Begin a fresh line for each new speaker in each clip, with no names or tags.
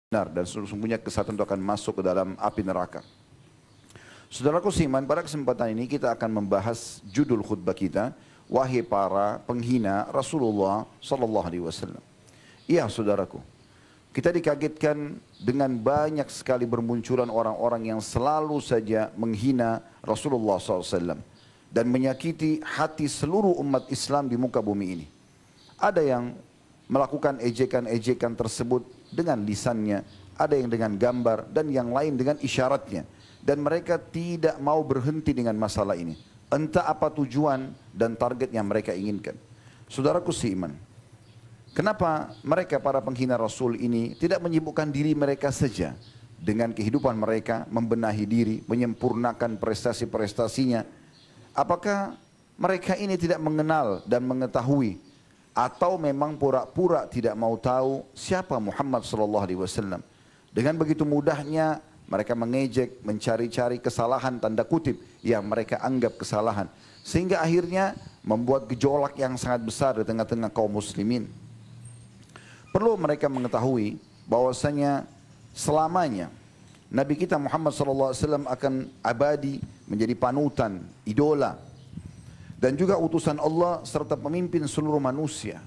benar dan sesungguhnya kesesatan itu akan masuk ke dalam api neraka. Saudaraku seiman, pada kesempatan ini kita akan membahas judul khutbah kita, wahai para penghina Rasulullah sallallahu alaihi wasallam. Iya saudaraku, kita dikagetkan dengan banyak sekali bermunculan orang-orang yang selalu saja menghina Rasulullah SAW dan menyakiti hati seluruh umat Islam di muka bumi ini. Ada yang melakukan ejekan-ejekan tersebut dengan lisannya, ada yang dengan gambar dan yang lain dengan isyaratnya. Dan mereka tidak mau berhenti dengan masalah ini. Entah apa tujuan dan target yang mereka inginkan. Saudaraku seiman, kenapa mereka para penghina Rasul ini tidak menyibukkan diri mereka saja dengan kehidupan mereka, membenahi diri, menyempurnakan prestasi-prestasinya? Apakah mereka ini tidak mengenal dan mengetahui atau memang pura-pura tidak mau tahu siapa Muhammad sallallahu alaihi wasallam? Dengan begitu mudahnya mereka mengejek, mencari-cari kesalahan tanda kutip yang mereka anggap kesalahan, sehingga akhirnya membuat gejolak yang sangat besar di tengah-tengah kaum muslimin. Perlu mereka mengetahui bahwasanya selamanya Nabi kita Muhammad sallallahu alaihi wasallam akan abadi menjadi panutan, idola, dan juga utusan Allah serta pemimpin seluruh manusia.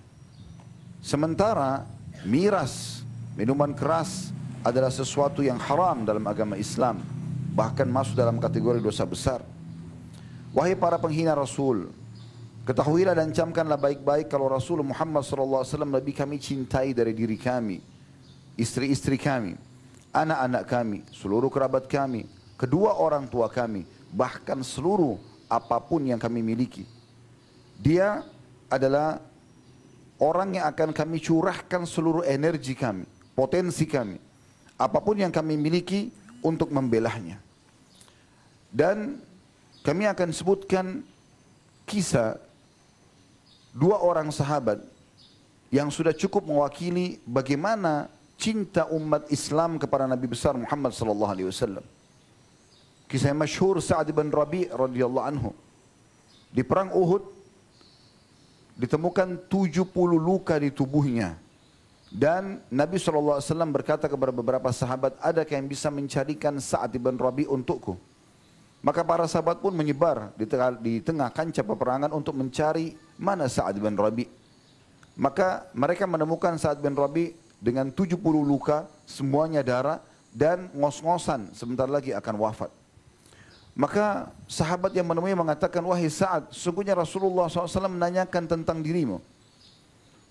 Sementara miras, minuman keras adalah sesuatu yang haram dalam agama Islam, bahkan masuk dalam kategori dosa besar. Wahai para penghina Rasul, ketahuilah dan camkanlah baik-baik kalau Rasul Muhammad SAW lebih kami cintai dari diri kami, istri-istri kami, anak-anak kami, seluruh kerabat kami, kedua orang tua kami, bahkan seluruh apapun yang kami miliki. Dia adalah orang yang akan kami curahkan seluruh energi kami, potensi kami, apapun yang kami miliki untuk membelahnya. Dan kami akan sebutkan kisah dua orang sahabat yang sudah cukup mewakili bagaimana cinta umat Islam kepada Nabi besar Muhammad sallallahu alaihi wasallam. Kisah yang masyhur Sa'ad bin Rabi' radhiyallahu anhu. Di perang Uhud ditemukan 70 luka di tubuhnya. Dan Nabi SAW berkata kepada beberapa sahabat, adakah yang bisa mencarikan Sa'ad bin Rabi' untukku? Maka para sahabat pun menyebar di tengah kancah peperangan untuk mencari mana Sa'ad bin Rabi'. Maka mereka menemukan Sa'ad bin Rabi' dengan 70 luka, semuanya darah dan ngos-ngosan, sebentar lagi akan wafat. Maka sahabat yang menemui mengatakan, wahai Sa'ad, sesungguhnya Rasulullah SAW menanyakan tentang dirimu.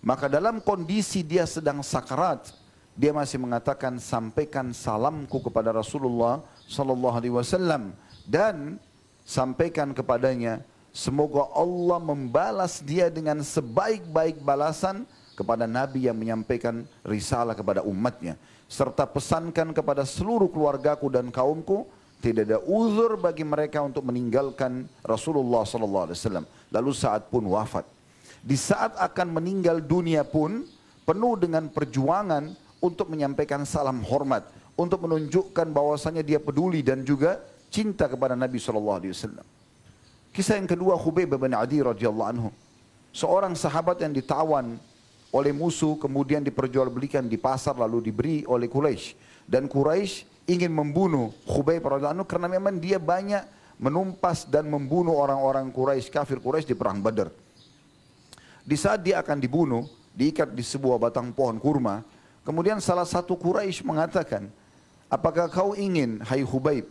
Maka dalam kondisi dia sedang sakarat, dia masih mengatakan, sampaikan salamku kepada Rasulullah SAW dan sampaikan kepadanya, semoga Allah membalas dia dengan sebaik-baik balasan kepada Nabi yang menyampaikan risalah kepada umatnya. Serta pesankan kepada seluruh keluargaku dan kaumku, tidak ada uzur bagi mereka untuk meninggalkan Rasulullah SAW. Lalu saat pun wafat. Di saat akan meninggal dunia pun penuh dengan perjuangan untuk menyampaikan salam hormat, untuk menunjukkan bahwasanya dia peduli dan juga cinta kepada Nabi SAW. Kisah yang kedua, Khubayb bin Adi radhiyallahu anhu, seorang sahabat yang ditawan oleh musuh, kemudian diperjualbelikan di pasar lalu diberi oleh Quraisy, dan Quraisy ingin membunuh Khubayb radhiyallahu anhu karena memang dia banyak menumpas dan membunuh orang-orang Quraisy, kafir Quraisy di perang Badar. Di saat dia akan dibunuh, diikat di sebuah batang pohon kurma, kemudian salah satu Quraisy mengatakan, apakah kau ingin, hai Khubayb?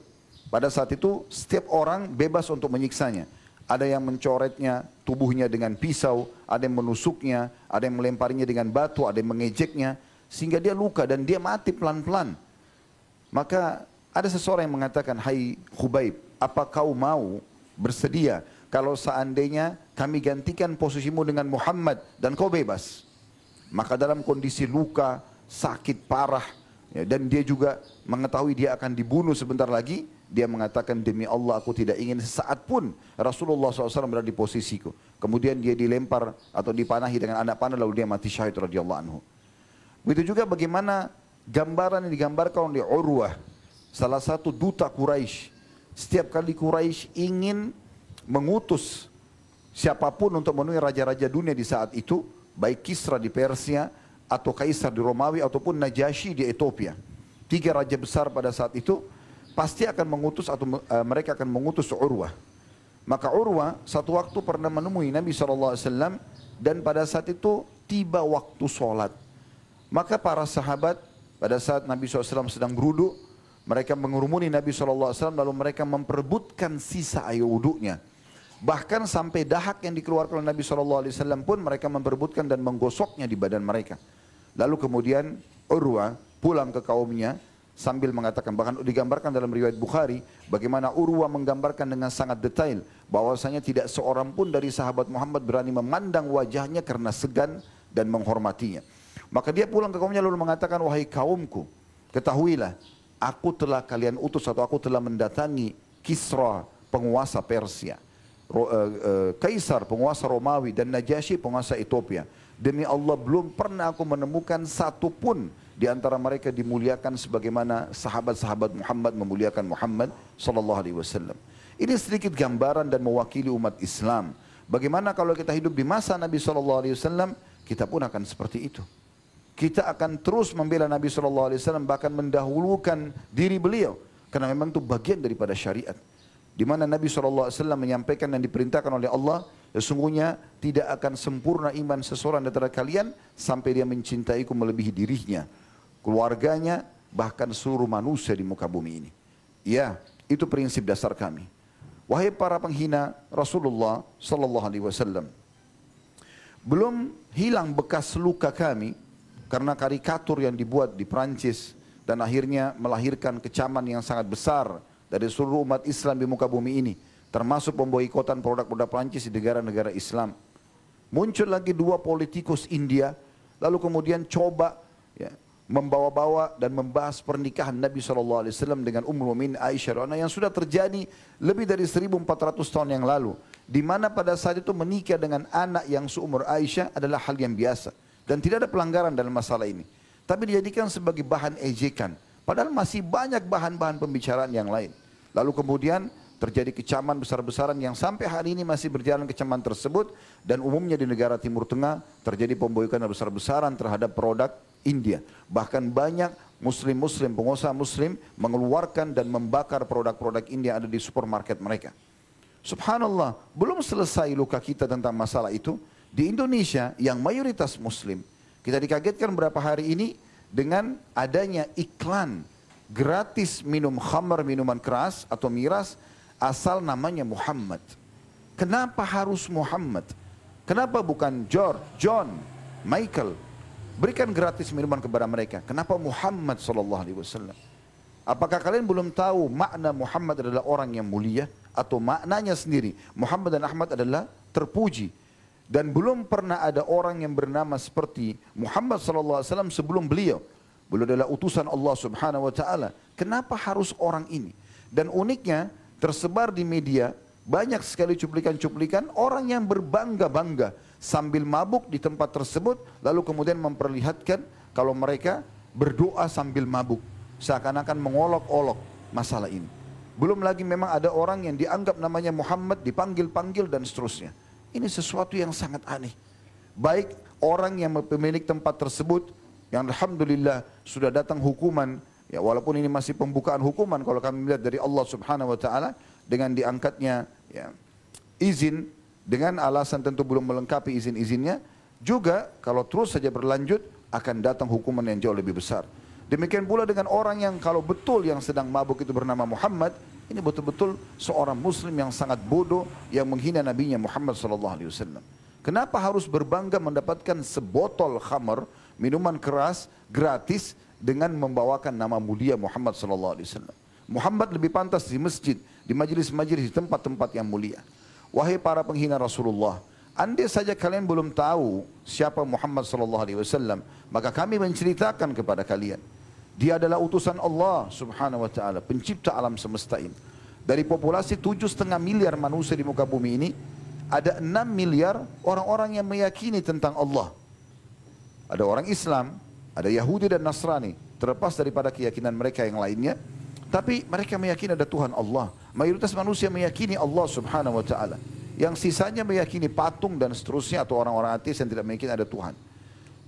Pada saat itu setiap orang bebas untuk menyiksanya. Ada yang mencoretnya tubuhnya dengan pisau, ada yang menusuknya, ada yang melemparinya dengan batu, ada yang mengejeknya, sehingga dia luka dan dia mati pelan-pelan. Maka ada seseorang yang mengatakan, hai Khubayb, apa kau mau bersedia kalau seandainya kami gantikan posisimu dengan Muhammad dan kau bebas? Maka dalam kondisi luka, sakit parah, ya, dan dia juga mengetahui dia akan dibunuh sebentar lagi, dia mengatakan, demi Allah aku tidak ingin sesaat pun Rasulullah SAW berada di posisiku. Kemudian dia dilempar atau dipanahi dengan anak panah lalu dia mati syahid radhiyallahu anhu. Begitu juga bagaimana gambaran yang digambarkan oleh Urwah, salah satu duta Quraisy. Setiap kali Quraisy ingin mengutus siapapun untuk menemui raja-raja dunia di saat itu, baik Kisra di Persia atau Kaisar di Romawi ataupun Najasyi di Ethiopia. tiga raja besar pada saat itu, pasti akan mengutus atau mereka akan mengutus Urwah. Maka Urwah satu waktu pernah menemui Nabi SAW dan pada saat itu tiba waktu sholat. Maka para sahabat pada saat Nabi SAW sedang berwudu, mereka mengurumuni Nabi SAW lalu mereka memperebutkan sisa air wudunya. Bahkan sampai dahak yang dikeluarkan oleh Nabi SAW pun mereka memperebutkan dan menggosoknya di badan mereka. Lalu kemudian Urwah pulang ke kaumnya sambil mengatakan, bahkan digambarkan dalam riwayat Bukhari, bagaimana Urwah menggambarkan dengan sangat detail bahwasanya tidak seorang pun dari sahabat Muhammad berani memandang wajahnya karena segan dan menghormatinya. Maka dia pulang ke kaumnya lalu mengatakan, wahai kaumku, ketahuilah, aku telah kalian utus atau aku telah mendatangi Kisra, penguasa Persia, Kaisar, penguasa Romawi, dan Najasyi, penguasa Ethiopia. Demi Allah belum pernah aku menemukan satu pun di antara mereka dimuliakan sebagaimana sahabat-sahabat Muhammad memuliakan Muhammad sallallahu alaihi wasallam. Ini sedikit gambaran dan mewakili umat Islam. Bagaimana kalau kita hidup di masa Nabi sallallahu alaihi wasallam, kita pun akan seperti itu. Kita akan terus membela Nabi sallallahu alaihi wasallam, bahkan mendahulukan diri beliau karena memang itu bagian daripada syariat. Di mana Nabi SAW menyampaikan dan diperintahkan oleh Allah, sesungguhnya tidak akan sempurna iman seseorang antara kalian sampai dia mencintaiku melebihi dirinya, keluarganya, bahkan seluruh manusia di muka bumi ini. Ya, itu prinsip dasar kami. Wahai para penghina Rasulullah SAW, belum hilang bekas luka kami karena karikatur yang dibuat di Prancis dan akhirnya melahirkan kecaman yang sangat besar dari seluruh umat Islam di muka bumi ini, termasuk pemboikotan produk-produk Prancis di negara-negara Islam. Muncul lagi dua politikus India, lalu kemudian coba ya, membawa-bawa dan membahas pernikahan Nabi SAW dengan Ummul Mukminin Aisyah yang sudah terjadi lebih dari 1400 tahun yang lalu, di mana pada saat itu menikah dengan anak yang seumur Aisyah adalah hal yang biasa dan tidak ada pelanggaran dalam masalah ini, tapi dijadikan sebagai bahan ejekan. Padahal masih banyak bahan-bahan pembicaraan yang lain. Lalu kemudian terjadi kecaman besar-besaran yang sampai hari ini masih berjalan kecaman tersebut. Dan umumnya di negara Timur Tengah terjadi pemboikotan besar-besaran terhadap produk India. Bahkan banyak muslim-muslim, pengusaha muslim mengeluarkan dan membakar produk-produk India yang ada di supermarket mereka. Subhanallah, belum selesai luka kita tentang masalah itu. Di Indonesia yang mayoritas muslim, kita dikagetkan beberapa hari ini dengan adanya iklan gratis minum khamar, minuman keras atau miras asal namanya Muhammad. Kenapa harus Muhammad? Kenapa bukan George, John, Michael? Berikan gratis minuman kepada mereka. Kenapa Muhammad sallallahu alaihi wasallam? Apakah kalian belum tahu makna Muhammad adalah orang yang mulia atau maknanya sendiri? Muhammad dan Ahmad adalah terpuji. Dan belum pernah ada orang yang bernama seperti Muhammad SAW sebelum beliau. Beliau adalah utusan Allah Subhanahu wa taala. Kenapa harus orang ini? Dan uniknya tersebar di media banyak sekali cuplikan-cuplikan orang yang berbangga-bangga sambil mabuk di tempat tersebut, lalu kemudian memperlihatkan kalau mereka berdoa sambil mabuk, seakan-akan mengolok-olok masalah ini. Belum lagi memang ada orang yang dianggap namanya Muhammad dipanggil-panggil dan seterusnya. Ini sesuatu yang sangat aneh. Baik orang yang pemilik tempat tersebut, yang alhamdulillah sudah datang hukuman, ya walaupun ini masih pembukaan hukuman kalau kami melihat dari Allah Subhanahu wa taala dengan diangkatnya ya, izin dengan alasan tentu belum melengkapi izin-izinnya, juga kalau terus saja berlanjut akan datang hukuman yang jauh lebih besar. Demikian pula dengan orang yang kalau betul yang sedang mabuk itu bernama Muhammad, ini betul-betul seorang muslim yang sangat bodoh yang menghina nabinya Muhammad sallallahu alaihi wasallam. Kenapa harus berbangga mendapatkan sebotol khamar, minuman keras gratis dengan membawakan nama mulia Muhammad sallallahu alaihi wasallam? Muhammad lebih pantas di masjid, di majelis-majelis, di tempat-tempat yang mulia. Wahai para penghina Rasulullah, andai saja kalian belum tahu siapa Muhammad sallallahu alaihi wasallam, maka kami menceritakan kepada kalian. Dia adalah utusan Allah Subhanahu wa taala, pencipta alam semesta ini. Dari populasi 7,5 miliar manusia di muka bumi ini, ada 6 miliar orang-orang yang meyakini tentang Allah. Ada orang Islam, ada Yahudi dan Nasrani, terlepas daripada keyakinan mereka yang lainnya, tapi mereka meyakini ada Tuhan Allah. Mayoritas manusia meyakini Allah Subhanahu wa taala. Yang sisanya meyakini patung dan seterusnya atau orang-orang ateis yang tidak meyakini ada Tuhan.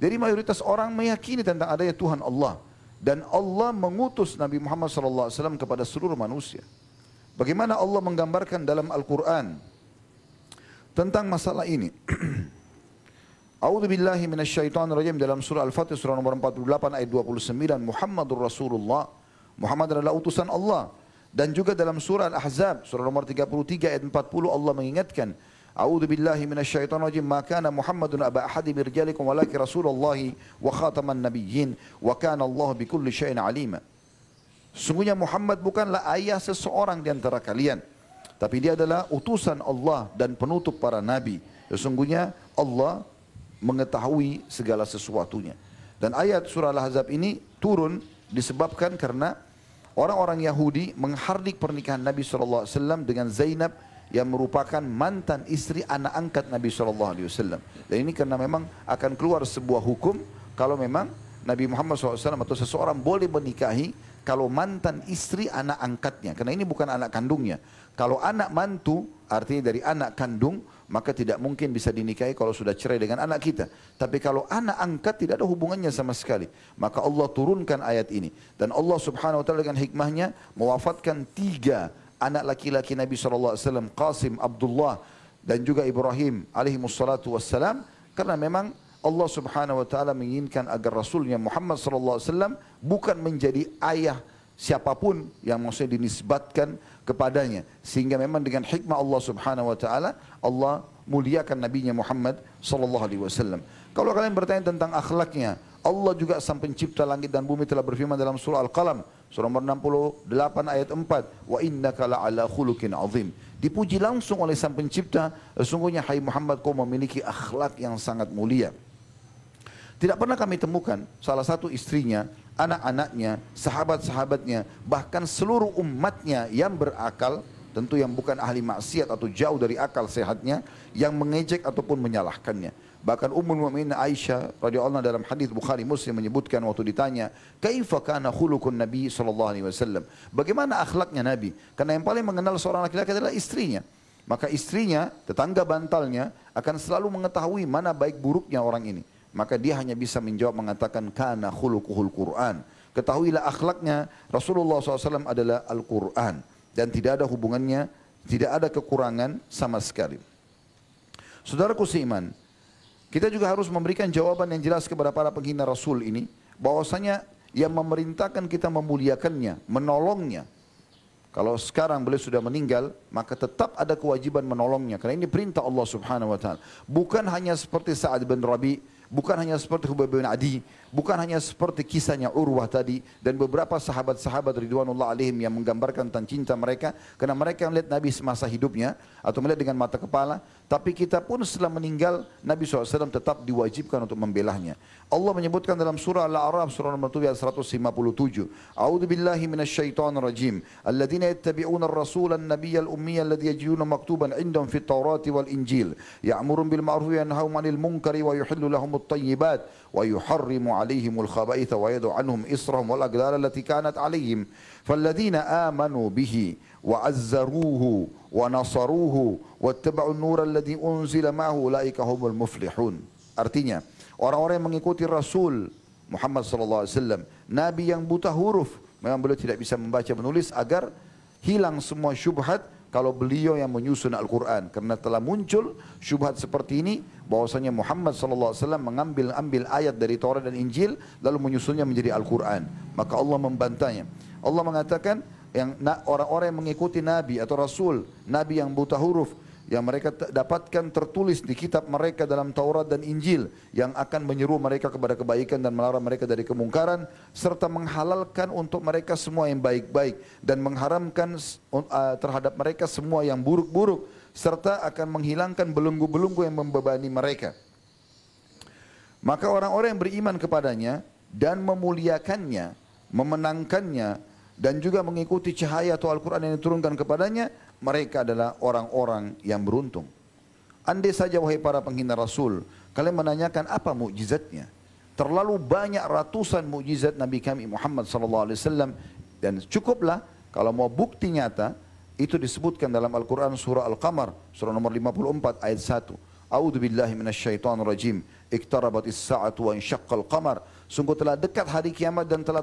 Jadi mayoritas orang meyakini tentang adanya Tuhan Allah. dan Allah mengutus Nabi Muhammad SAW kepada seluruh manusia. Bagaimana Allah menggambarkan dalam Al-Quran tentang masalah ini. A'udzu billahi minasyaitonir rajim, dalam surah Al-Fatih surah nomor 48 ayat 29, Muhammadur Rasulullah, Muhammad adalah utusan Allah. Dan juga dalam surah Al-Ahzab surah nomor 33 ayat 40 Allah mengingatkan, A'udzu billahi minasyaitonir rajim, ma kana Muhammadun aba ahadin min rijalikum walakin Rasulullahi wa khataman nabiyyin wa kana Allah bikulli syai'in alima. Sungguhnya Muhammad bukanlah ayah seseorang di antara kalian, tapi dia adalah utusan Allah dan penutup para nabi. Sesungguhnya Allah mengetahui segala sesuatunya. Dan ayat surah Al-Ahzab ini turun disebabkan karena orang-orang Yahudi menghardik pernikahan Nabi SAW dengan Zainab yang merupakan mantan istri anak angkat Nabi SAW. Dan ini karena memang akan keluar sebuah hukum kalau memang Nabi Muhammad SAW atau seseorang boleh menikahi kalau mantan istri anak angkatnya. Karena ini bukan anak kandungnya. Kalau anak mantu artinya dari anak kandung, maka tidak mungkin bisa dinikahi kalau sudah cerai dengan anak kita. Tapi kalau anak angkat tidak ada hubungannya sama sekali. Maka Allah turunkan ayat ini. Dan Allah subhanahu wa ta'ala dengan hikmahnya mewafatkan 3 anak laki-laki Nabi SAW, Qasim, Abdullah dan juga Ibrahim alaihimussalatu wassalam. Karena memang Allah subhanahu wa ta'ala menginginkan agar Rasulnya Muhammad SAW bukan menjadi ayah siapapun yang maksudnya dinisbatkan kepadanya. Sehingga memang dengan hikmah Allah subhanahu wa ta'ala, Allah muliakan nabinya Muhammad SAW. Kalau kalian bertanya tentang akhlaknya, Allah juga sang pencipta langit dan bumi telah berfirman dalam surah Al-Qalam, surah nomor 68 ayat 4, wa innaka la'ala khuluqin azim. Dipuji langsung oleh sang pencipta, sesungguhnya hai Muhammad kau memiliki akhlak yang sangat mulia. Tidak pernah kami temukan salah satu istrinya, anak-anaknya, sahabat-sahabatnya, bahkan seluruh umatnya yang berakal, tentu yang bukan ahli maksiat atau jauh dari akal sehatnya, yang mengejek ataupun menyalahkannya. Bahkan Ummul Mukminin Aisyah radhiyallahu anha dalam hadis Bukhari Muslim menyebutkan waktu ditanya, "Kaifa kana khuluqun Nabi sallallahu alaihi wasallam?" Bagaimana akhlaknya Nabi? Karena yang paling mengenal seorang laki-laki adalah istrinya. Maka istrinya, tetangga bantalnya akan selalu mengetahui mana baik buruknya orang ini. Maka dia hanya bisa menjawab mengatakan kana khuluquhul Quran. Ketahuilah akhlaknya Rasulullah SAW adalah Al-Quran. Dan tidak ada hubungannya, tidak ada kekurangan sama sekali. Saudaraku seiman, kita juga harus memberikan jawaban yang jelas kepada para penghina Rasul ini, bahwasanya yang memerintahkan kita memuliakannya, menolongnya. Kalau sekarang beliau sudah meninggal, maka tetap ada kewajiban menolongnya. Karena ini perintah Allah subhanahu wa ta'ala. Bukan hanya seperti Sa'ad bin Rabi', bukan hanya seperti Hubayb bin Adi, bukan hanya seperti kisahnya Urwah tadi, dan beberapa sahabat-sahabat ridwanullah alaihim yang menggambarkan tentang cinta mereka, karena mereka melihat Nabi semasa hidupnya, atau melihat dengan mata kepala, tapi kita pun setelah meninggal, Nabi SAW tetap diwajibkan untuk membelahnya. Allah menyebutkan dalam surah Al-A'raf, surah nomor 7 ayat 157, A'udzu billahi minasyaitonir rajim, alladzina yattabi'una ar-rasula an-nabiyyal ummiyya alladzi yajiduna maktuban 'indahum fit Taurati wal Injil, ya'murun bil ma'ruf wa yanhauna 'anil munkari wa yuhillu lahumut thayyibat wa yuharrimu 'alaihimul khaba'itha wa yad'u 'anhum israhum wal aghlala allati kanat 'alaihim falladzina amanu bihi wa 'azzaruhu wa nasaruhu wattaba'un nura alladzi unzila ma'ahu ulaika humul muflihun. Artinya, orang-orang yang mengikuti Rasul Muhammad SAW, Nabi yang buta huruf, memang beliau tidak bisa membaca menulis, agar hilang semua syubhat kalau beliau yang menyusun Al-Quran. Karena telah muncul syubhat seperti ini, bahwasanya Muhammad SAW mengambil ayat dari Taurat dan Injil, lalu menyusunnya menjadi Al-Quran. Maka Allah membantahnya. Allah mengatakan, yang orang-orang yang mengikuti Nabi atau Rasul, Nabi yang buta huruf, yang mereka dapatkan tertulis di kitab mereka dalam Taurat dan Injil, yang akan menyeru mereka kepada kebaikan dan melarang mereka dari kemungkaran, serta menghalalkan untuk mereka semua yang baik-baik dan mengharamkan terhadap mereka semua yang buruk-buruk, serta akan menghilangkan belenggu-belenggu yang membebani mereka. Maka orang-orang yang beriman kepadanya dan memuliakannya, memenangkannya, dan juga mengikuti cahaya atau Al-Quran yang diturunkan kepadanya, mereka adalah orang-orang yang beruntung. Andai saja wahai para penghina Rasul, kalian menanyakan apa mukjizatnya. Terlalu banyak ratusan mukjizat Nabi kami Muhammad SAW, dan cukuplah kalau mau bukti nyata, itu disebutkan dalam Al-Quran surah Al-Qamar, surah nomor 54 ayat 1. A'udzu billahi minasyaitonir rajim. iqtarabatis sa'atu wa insyaqqal qamar. Sungguh telah dekat hari kiamat dan telah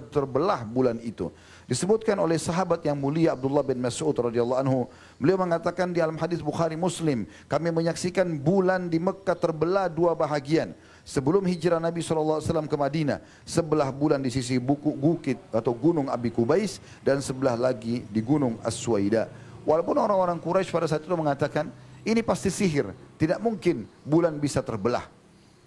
terbelah bulan itu. Disebutkan oleh sahabat yang mulia Abdullah bin Mas'ud radhiyallahu anhu, beliau mengatakan di dalam hadis Bukhari Muslim, kami menyaksikan bulan di Mekah terbelah dua bahagian. Sebelum hijrah Nabi SAW ke Madinah, sebelah bulan di sisi bukit atau gunung Abi Kubais dan sebelah lagi di gunung As-Suwaida. Walaupun orang-orang Quraisy pada saat itu mengatakan, ini pasti sihir, tidak mungkin bulan bisa terbelah.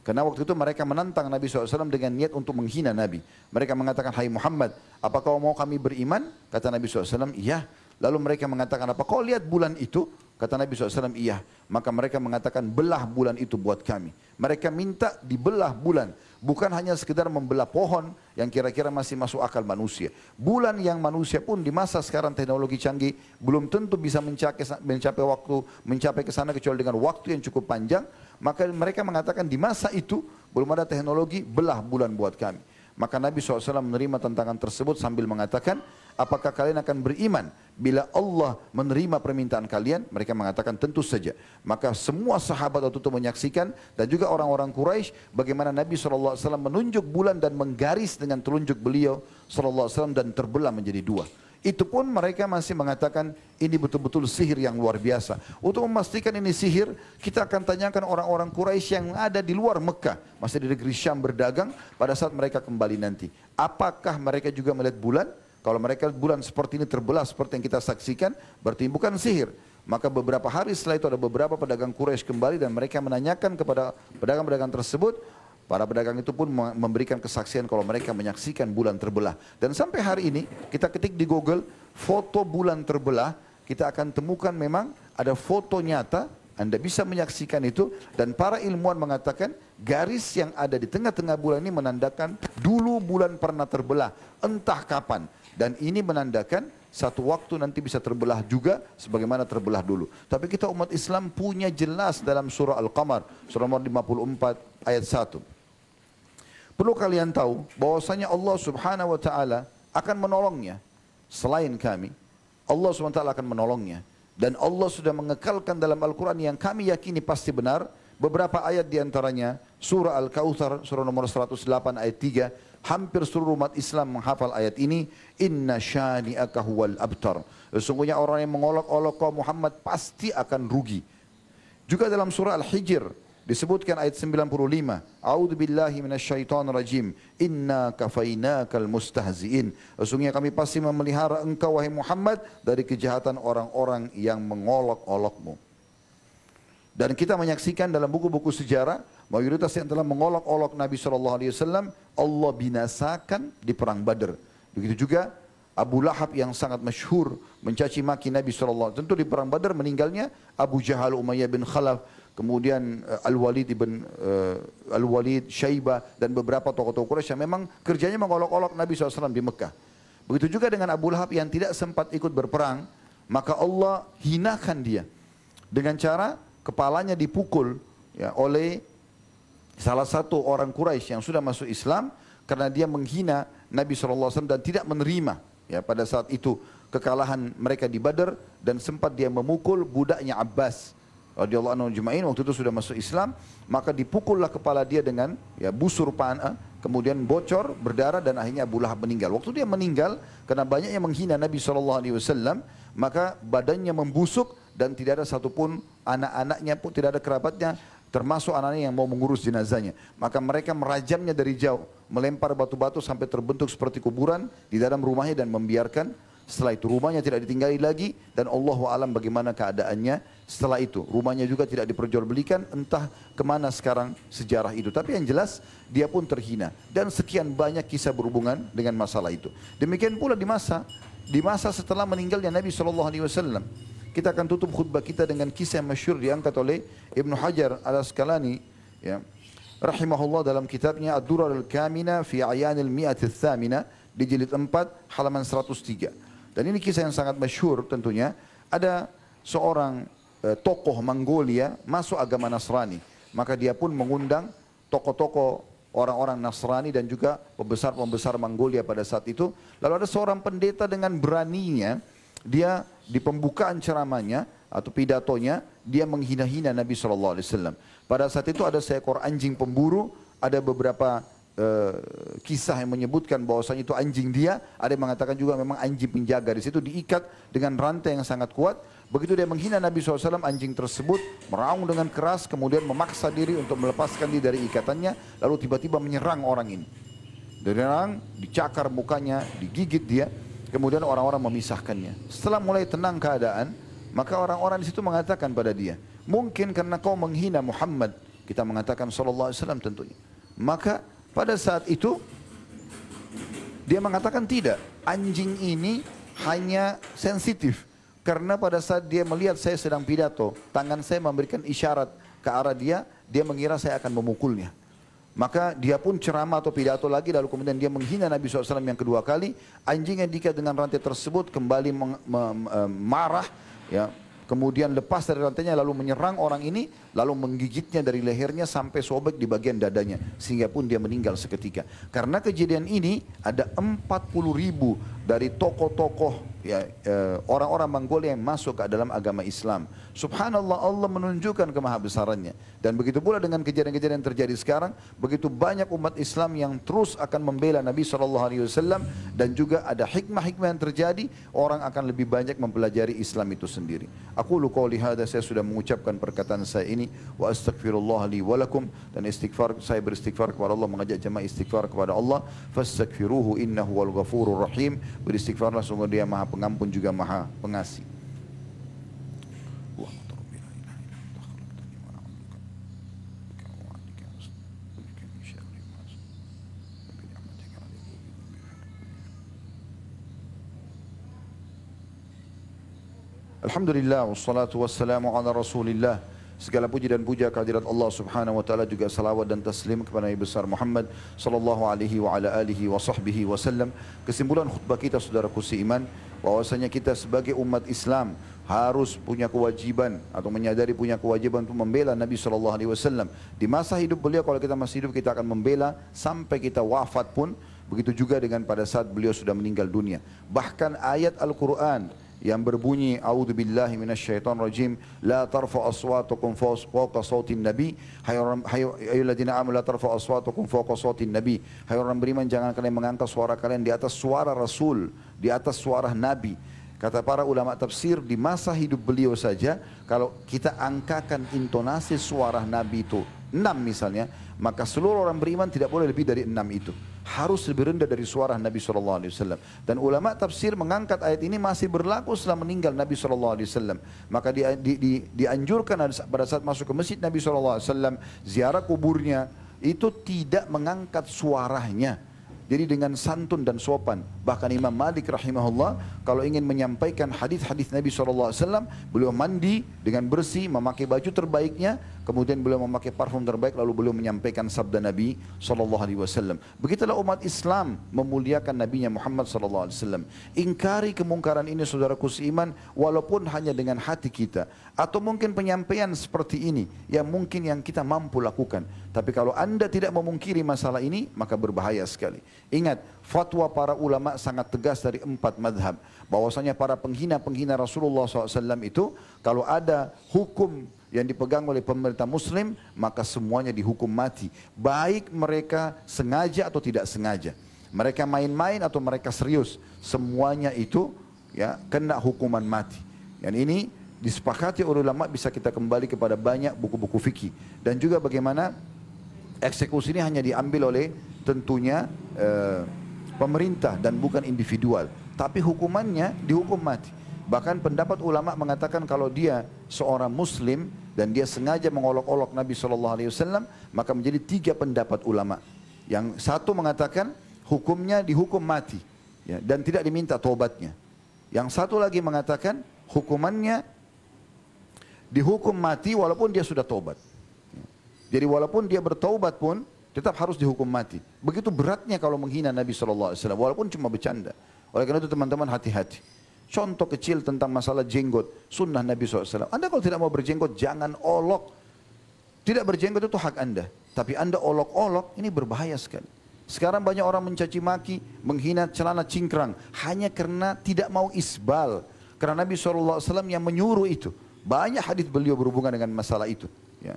Karena waktu itu mereka menantang Nabi SAW dengan niat untuk menghina Nabi. Mereka mengatakan, hai Muhammad, apa kau mau kami beriman? Kata Nabi SAW, iya. Lalu mereka mengatakan, apa kau lihat bulan itu? Kata Nabi SAW, iya. Maka mereka mengatakan, belah bulan itu buat kami. Mereka minta dibelah bulan. Bukan hanya sekedar membelah pohon yang kira-kira masih masuk akal manusia. Bulan yang manusia pun di masa sekarang teknologi canggih belum tentu bisa mencapai ke sana kecuali dengan waktu yang cukup panjang. Maka mereka mengatakan di masa itu belum ada teknologi, belah bulan buat kami. Maka Nabi SAW menerima tantangan tersebut sambil mengatakan, apakah kalian akan beriman bila Allah menerima permintaan kalian? Mereka mengatakan tentu saja. Maka semua sahabat waktu itu menyaksikan dan juga orang-orang Quraisy bagaimana Nabi SAW menunjuk bulan dan menggaris dengan telunjuk beliau SAW dan terbelah menjadi dua. Itu pun mereka masih mengatakan ini betul-betul sihir yang luar biasa. Untuk memastikan ini sihir, kita akan tanyakan orang-orang Quraisy yang ada di luar Mekah, masih di negeri Syam berdagang pada saat mereka kembali nanti. Apakah mereka juga melihat bulan? Kalau mereka bulan seperti ini terbelah seperti yang kita saksikan, berarti bukan sihir. Maka beberapa hari setelah itu ada beberapa pedagang Quraisy kembali dan mereka menanyakan kepada pedagang-pedagang tersebut. Para pedagang itu pun memberikan kesaksian kalau mereka menyaksikan bulan terbelah. Dan sampai hari ini kita ketik di Google foto bulan terbelah, kita akan temukan memang ada foto nyata, Anda bisa menyaksikan itu. Dan para ilmuwan mengatakan garis yang ada di tengah-tengah bulan ini menandakan dulu bulan pernah terbelah, entah kapan. Dan ini menandakan satu waktu nanti bisa terbelah juga sebagaimana terbelah dulu. Tapi kita umat Islam punya jelas dalam surah Al-Qamar, surah nomor 54 ayat 1. Perlu kalian tahu bahwasanya Allah Subhanahu wa taala akan menolongnya selain kami. Allah Subhanahu wa taala akan menolongnya dan Allah sudah mengekalkan dalam Al-Qur'an yang kami yakini pasti benar beberapa ayat di antaranya surah Al-Kautsar surah nomor 108 ayat 3. Hampir seluruh umat Islam menghafal ayat ini, inna syani'aka huwal abtar. Sesungguhnya orang yang mengolok-olok kau Muhammad pasti akan rugi. Juga dalam surah Al-Hijr disebutkan ayat 95, a'udzu billahi minasyaitonir rajim, inna kafainakal mustahziin. Sesungguhnya kami pasti memelihara engkau wahai Muhammad dari kejahatan orang-orang yang mengolok-olokmu. Dan kita menyaksikan dalam buku-buku sejarah mayoritas yang telah mengolok-olok Nabi SAW Allah binasakan di perang Badar. Begitu juga Abu Lahab yang sangat masyhur mencaci maki Nabi SAW. Tentu di perang Badar meninggalnya Abu Jahal, Umayyah bin Khalaf, kemudian Al-Walid, Syaibah dan beberapa tokoh-tokoh Quraisy yang memang kerjanya mengolok-olok Nabi SAW di Mekah. Begitu juga dengan Abu Lahab yang tidak sempat ikut berperang, maka Allah hinakan dia dengan cara kepalanya dipukul ya, oleh salah satu orang Quraisy yang sudah masuk Islam karena dia menghina Nabi SAW dan tidak menerima ya pada saat itu kekalahan mereka di Badar dan sempat dia memukul budaknya Abbas radhiyallahu anhu ajma'in. Waktu itu sudah masuk Islam, maka dipukullah kepala dia dengan ya busur panah, kemudian bocor, berdarah dan akhirnya Abu Lahab meninggal. Waktu dia meninggal karena banyak yang menghina Nabi SAW, maka badannya membusuk dan tidak ada satupun anak-anaknya pun, tidak ada kerabatnya termasuk anaknya yang mau mengurus jenazahnya. Maka mereka merajamnya dari jauh, melempar batu-batu sampai terbentuk seperti kuburan di dalam rumahnya dan membiarkan. Setelah itu rumahnya tidak ditinggali lagi dan Allahu a'lam bagaimana keadaannya setelah itu. Rumahnya juga tidak diperjualbelikan, entah kemana sekarang sejarah itu. Tapi yang jelas dia pun terhina dan sekian banyak kisah berhubungan dengan masalah itu. Demikian pula di masa setelah meninggalnya Nabi SAW. Kita akan tutup khutbah kita dengan kisah yang masyhur diangkat oleh Ibnu Hajar Al-Asqalani ya, rahimahullah dalam kitabnya Ad-Durar Al-Kamina fi Ayanil Mi'atil Thamina di jilid 4 halaman 103. Dan ini kisah yang sangat masyhur tentunya. Ada seorang tokoh Mongolia masuk agama Nasrani. Maka dia pun mengundang tokoh-tokoh orang-orang Nasrani dan juga pembesar-pembesar Mongolia pada saat itu. Lalu ada seorang pendeta dengan beraninya, dia di pembukaan ceramahnya atau pidatonya, dia menghina-hina Nabi SAW. Pada saat itu ada seekor anjing pemburu, ada beberapa kisah yang menyebutkan bahwasanya itu anjing dia, ada yang mengatakan juga memang anjing penjaga. Di situ diikat dengan rantai yang sangat kuat. Begitu dia menghina Nabi SAW, anjing tersebut meraung dengan keras, kemudian memaksa diri untuk melepaskan diri dari ikatannya, lalu tiba-tiba menyerang orang ini. Menyerang, dicakar mukanya, digigit dia, kemudian orang-orang memisahkannya. Setelah mulai tenang keadaan, maka orang-orang di situ mengatakan pada dia, mungkin karena kau menghina Muhammad, kita mengatakan sallallahu alaihi wasallam tentunya. Maka pada saat itu dia mengatakan tidak, anjing ini hanya sensitif karena pada saat dia melihat saya sedang pidato, tangan saya memberikan isyarat ke arah dia, dia mengira saya akan memukulnya. Maka dia pun ceramah atau pidato lagi, lalu kemudian dia menghina Nabi SAW yang kedua kali. Anjing yang diikat dengan rantai tersebut kembali marah, ya. Kemudian lepas dari rantainya lalu menyerang orang ini, lalu menggigitnya dari lehernya sampai sobek di bagian dadanya. Sehingga pun dia meninggal seketika. Karena kejadian ini ada 40.000 dari tokoh-tokoh ya, orang-orang Mongolia yang masuk ke dalam agama Islam. Subhanallah, Allah menunjukkan kemahabesarannya. Dan begitu pula dengan kejadian-kejadian yang terjadi sekarang, begitu banyak umat Islam yang terus akan membela Nabi SAW, dan juga ada hikmah-hikmah yang terjadi, orang akan lebih banyak mempelajari Islam itu sendiri. Aku qouli hadza, saya sudah mengucapkan perkataan saya ini, wa astaghfirullah li wa lakum, dan istighfar, saya beristighfar kepada Allah, mengajak jemaah istighfar kepada Allah, fastaghfiruhu innahu wal ghafurur rahim, beristighfarlah sungguh dia Maha Pengampun juga Maha Pengasih. Alhamdulillah, wassalatu wassalamu ala rasulillah. Segala puji dan puja kehadirat Allah subhanahu wa ta'ala, juga salawat dan taslim kepada Nabi besar Muhammad sallallahu alaihi wa ala alihi wa sahbihi wasallam. Kesimpulan khutbah kita saudaraku seiman, bahwasanya kita sebagai umat Islam harus punya kewajiban atau menyadari punya kewajiban untuk membela Nabi sallallahu alaihi wasallam. Di masa hidup beliau, kalau kita masih hidup kita akan membela sampai kita wafat pun. Begitu juga dengan pada saat beliau sudah meninggal dunia. Bahkan ayat Al-Quran yang berbunyi a'udzubillahi minasyaitonir rajim, la tarfa'u aswatakum fawqa sautin nabi, hai ayyuhalladzina amanu la tarfa'u aswatakum fawqa sautin nabi, hai orang beriman jangan kalian mengangkat suara kalian di atas suara rasul, di atas suara nabi. Kata para ulama tafsir, di masa hidup beliau saja kalau kita angkakan intonasi suara nabi itu 6 misalnya, maka seluruh orang beriman tidak boleh lebih dari 6 itu. Harus lebih rendah dari suara Nabi SAW. Dan ulama tafsir mengangkat ayat ini masih berlaku setelah meninggal Nabi SAW. Maka dianjurkan pada saat masuk ke masjid Nabi SAW, ziarah kuburnya, itu tidak mengangkat suaranya. Jadi dengan santun dan sopan. Bahkan Imam Malik rahimahullah kalau ingin menyampaikan hadis-hadis Nabi SAW, beliau mandi dengan bersih, memakai baju terbaiknya, kemudian beliau memakai parfum terbaik, lalu beliau menyampaikan sabda Nabi SAW. Begitulah umat Islam memuliakan Nabinya Muhammad SAW. Ingkari kemungkaran ini saudaraku seiman, walaupun hanya dengan hati kita. Atau mungkin penyampaian seperti ini yang mungkin yang kita mampu lakukan. Tapi kalau anda tidak memungkiri masalah ini, maka berbahaya sekali. Ingat, fatwa para ulama sangat tegas dari 4 madhab. Bahwasanya para penghina-penghina Rasulullah SAW itu, kalau ada hukum yang dipegang oleh pemerintah muslim, maka semuanya dihukum mati. Baik mereka sengaja atau tidak sengaja. Mereka main-main atau mereka serius. Semuanya itu ya kena hukuman mati. Dan ini disepakati oleh ulama, bisa kita kembali kepada banyak buku-buku fikih. Dan juga bagaimana eksekusi ini hanya diambil oleh tentunya pemerintah dan bukan individual. Tapi hukumannya dihukum mati. Bahkan pendapat ulama mengatakan kalau dia seorang muslim dan dia sengaja mengolok-olok Nabi SAW, maka menjadi 3 pendapat ulama. Yang satu mengatakan hukumnya dihukum mati ya, dan tidak diminta taubatnya. Yang satu lagi mengatakan hukumannya dihukum mati walaupun dia sudah taubat. Jadi walaupun dia bertaubat pun tetap harus dihukum mati. Begitu beratnya kalau menghina Nabi SAW, walaupun cuma bercanda. Oleh karena itu teman-teman hati-hati. Contoh kecil tentang masalah jenggot, sunnah Nabi SAW. Anda kalau tidak mau berjenggot, jangan olok. Tidak berjenggot itu hak Anda. Tapi Anda olok-olok, ini berbahaya sekali. Sekarang banyak orang mencaci maki, menghina celana cingkrang. Hanya karena tidak mau isbal. Karena Nabi SAW yang menyuruh itu. Banyak hadis beliau berhubungan dengan masalah itu. Ya.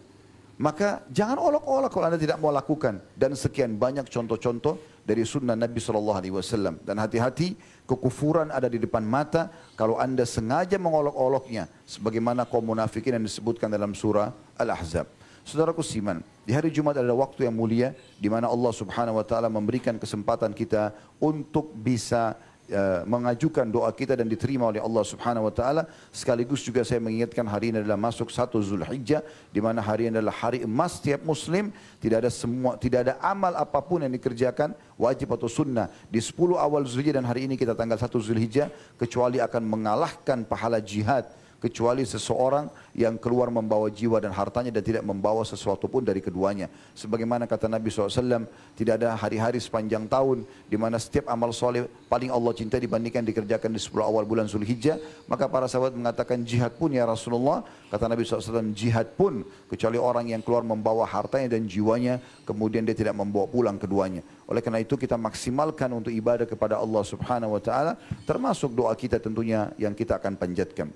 Maka jangan olok-olok kalau Anda tidak mau lakukan. Dan sekian banyak contoh-contoh dari sunnah Nabi SAW. Dan hati-hati, kekufuran ada di depan mata kalau Anda sengaja mengolok-oloknya. Sebagaimana kaum munafikin yang disebutkan dalam surah Al-Ahzab. Saudaraku Siman, di hari Jumat adalah waktu yang mulia di mana Allah Subhanahu wa taala memberikan kesempatan kita untuk bisa mengajukan doa kita dan diterima oleh Allah Subhanahu wa taala. Sekaligus juga saya mengingatkan hari ini adalah masuk 1 Zulhijjah di mana hari ini adalah hari emas setiap muslim, tidak ada amal apapun yang dikerjakan wajib atau sunnah di 10 awal Zulhijjah dan hari ini kita tanggal 1 Zulhijjah kecuali akan mengalahkan pahala jihad. Kecuali seseorang yang keluar membawa jiwa dan hartanya dan tidak membawa sesuatu pun dari keduanya. Sebagaimana kata Nabi SAW, tidak ada hari-hari sepanjang tahun di mana setiap amal soleh paling Allah cinta dibandingkan dikerjakan di 10 awal bulan Zulhijjah. Maka para sahabat mengatakan jihad pun ya Rasulullah. Kata Nabi SAW, jihad pun kecuali orang yang keluar membawa hartanya dan jiwanya kemudian dia tidak membawa pulang keduanya. Oleh karena itu kita maksimalkan untuk ibadah kepada Allah Subhanahu wa taala, termasuk doa kita tentunya yang kita akan panjatkan.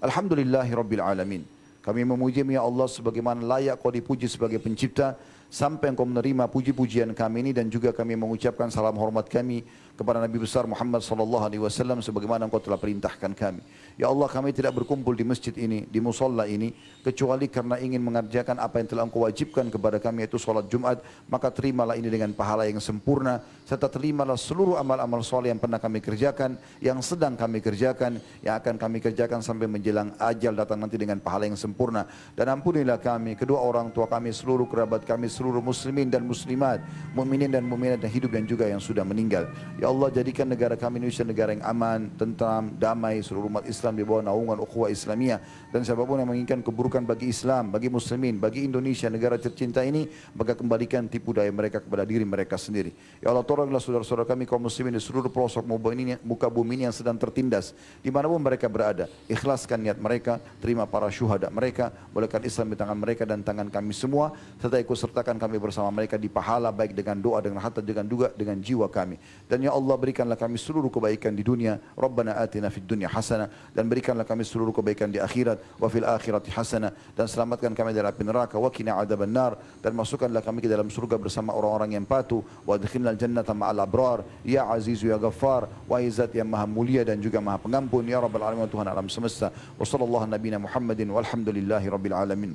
Alhamdulillahirabbil alamin. Kami memuji ya Allah sebagaimana layak kau dipuji sebagai pencipta. Sampai engkau menerima puji-pujian kami ini dan juga kami mengucapkan salam hormat kami kepada Nabi besar Muhammad sallallahu alaihi wasallam sebagaimana engkau telah perintahkan kami. Ya Allah, kami tidak berkumpul di masjid ini, di musalla ini kecuali karena ingin mengerjakan apa yang telah engkau wajibkan kepada kami yaitu salat Jumat. Maka terimalah ini dengan pahala yang sempurna serta terimalah seluruh amal-amal soleh yang pernah kami kerjakan, yang sedang kami kerjakan, yang akan kami kerjakan sampai menjelang ajal datang nanti dengan pahala yang sempurna. Dan ampunilah kami, kedua orang tua kami, seluruh kerabat kami, seluruh muslimin dan muslimat, mukminin dan mukminat yang hidup dan juga yang sudah meninggal. Ya Allah, jadikan negara kami Indonesia negara yang aman, tentram, damai, seluruh umat Islam di bawah naungan ukhuwah Islamiyah. Dan siapapun yang menginginkan keburukan bagi Islam, bagi muslimin, bagi Indonesia negara tercinta ini, maka kembalikan tipu daya mereka kepada diri mereka sendiri. Ya Allah, tolonglah saudara-saudara kami kaum muslimin di seluruh pelosok muka bumi ini yang sedang tertindas, dimanapun mereka berada. Ikhlaskan niat mereka, terima para syuhada mereka, bolehkan Islam di tangan mereka dan tangan kami semua, serta ikut sertakan kami bersama mereka di pahala baik dengan doa, dengan harta, dengan juga dengan jiwa kami. Dan ya Allah, berikanlah kami seluruh kebaikan di dunia. Rabbana atina fid dunya hasanah, dan berikanlah kami seluruh kebaikan di akhirat. Wa fil akhirati hasanah, dan selamatkan kami dari api neraka. Wa qina adzabannar, dan masukkanlah kami ke dalam surga bersama orang-orang yang patuh. Wa adkhilnal jannata ma'al abrar. Ya Azizu ya Ghaffar, wa Izzat yang maha mulia dan juga maha pengampun. Ya Rabbal alamin, Tuhan alam semesta. Wa sallallahu nabiyana Muhammadin walhamdulillahi rabbil alamin.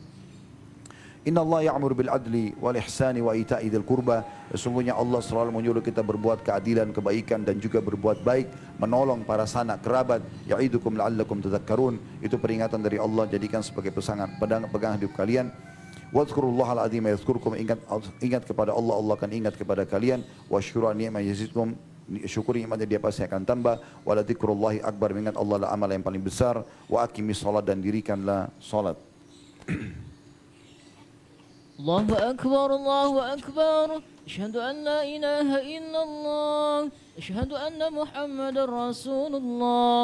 Inna Allah ya'mur bil adli wal ihsani wa ita'i dzil qurba. Sesungguhnya Allah selalu menyuruh kita berbuat keadilan, kebaikan dan juga berbuat baik, menolong para sanak kerabat. Ya'idukum la'allakum tadhakkarun. Itu peringatan dari Allah, jadikan sebagai pegangan hidup kalian. Wadhkurullaha al-azim yadhkurkum, ingat kepada Allah, Allah akan ingat kepada kalian. Washkuru ni'ma yazidkum, syukuri nikmatnya dia pasti akan tambah. Wala dzikrullahi akbar, ingat Allah lah amal yang paling besar. Wa aqimis salat, dan dirikanlah salat.
الله أكبر الله أكبر أشهد أن لا إله إلا الله أشهد أن محمد رسول الله